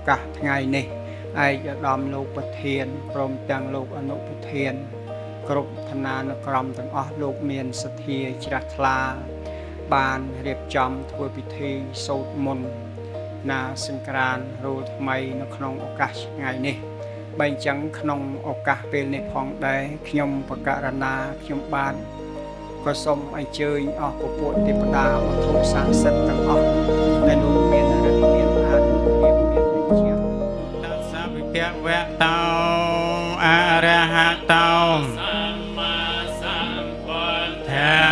កាសថ្ងៃនេះឯកឧត្តមលោកប្រធានព្រមទាំងលោកអនុប្រធានគ្រប់ឋានានុក្រមទាំងអស់លោកមានសទ្ធាជ្រះថ្លាបានរៀបចំធ្វើពិធីសូត្រមន្តណាសង្ក្រាន្តរោលថ្មីនៅក្នុងឱកាសថ្ងៃនេះបើអញ្ចឹងក្នុងឱកាសពេលនេះផងដែរខ្ញុំបកករណាខ្ញុំបានក៏សូមអញ្ជើញអស់ពពួកទេវតាវត្ថុស័ក្តិសិទ្ធិទាំងអស់ដែលលោកមានរិទ្ធមានអានុភាពមានវិជ្ជា តសវិភវតោអរហតោសម្មាសម្ពុទ្ធ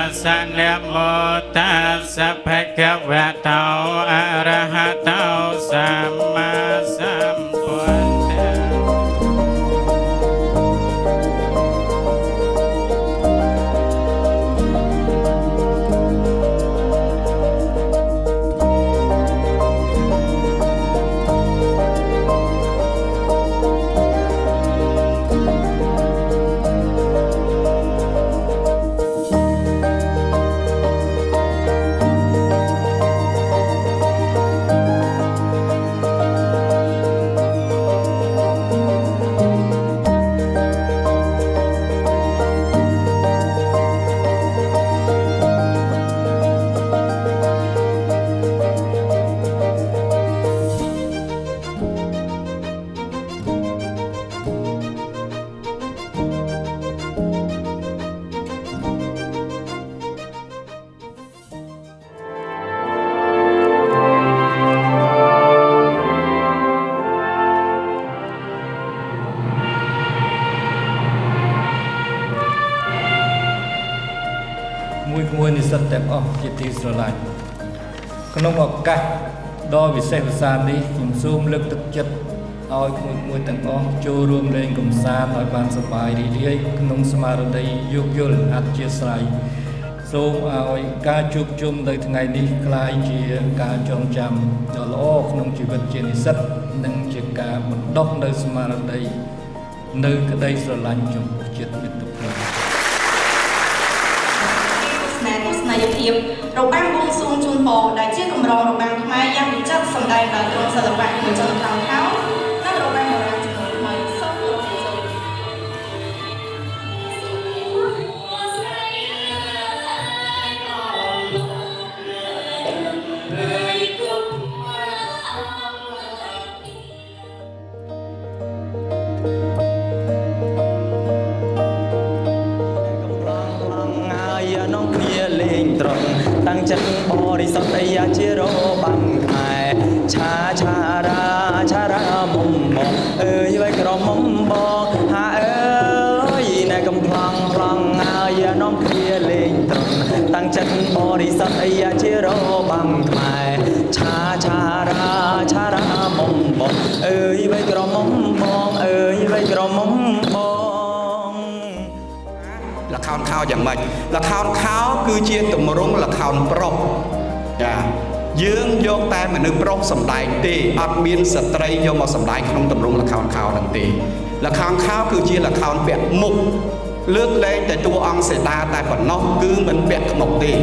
ស្សនមោតាសភគវតោអរហតោសម្មាសម្ពុទ្ធមួយនិស្សិតទាំងអស់ជាទីស្រឡាញ់ក្នុងឱកាសដ៏វិសេសវិសាលនេះខ្ញុំសូមលើកទឹកចិត្តឲ្យមួយទាំងអស់ចូលរួមលេងកម្សាន្តឲ្យបានសប្បាយរីករាយក្នុងស្មារតីយោគយល់អធ្យាស្រ័យសូមឲ្យការជួបជុំនៅថ្ងៃនេះក្លាយជាការចងចាំដ៏ល្អក្នុងជីវិតជានិស្សិតនិងជាការបណ្ដុះនៅស្មារតីនៅក្តីស្រឡាញ់ចំពោះជាតិមិត្តភាពទស្សនីយភាពរបាំបួងសួងជូនពរដែលជាកម្រងរបាំខ្មែរយ៉ាងវិចិត្រសម្ដែងដោយក្រុមសិល្បៈមួយចំនួនខោនិងរបាំបុរាណចំនួនថ្មីសូមគោរពជម្រាប តាំងចិត្តបរិសុទ្ធអាជារបាំខ្មែរឆារាមុំមកអើយវៃក្រមុំបងហាអើយណែកំប្លង់អាយនំគ្នាលេងត្រង់តាំងចិត្តបរិសុទ្ធអាជារបាំខ្មែរឆារាមុំមកអើយវៃក្រមុំបងអើយវៃក្រមុំបងល្ខោនខោយ៉ាងម៉េចល្ខោនខោគឺជាទម្រង់ល្ខោនប្រុសចាយើងយកតែមនុស្សប្រុសសម្ដែងទេអត់មានស្ត្រីយកមកសម្ដែងក្នុងទម្រង់ល្ខោនខោហ្នឹងទេល្ខោនខោគឺជាល្ខោនពាក់មុខលើកលែងតែតួអង្គសេតាតែប៉ុណ្ណោះគឺមិនពាក់ខ្មុកទេ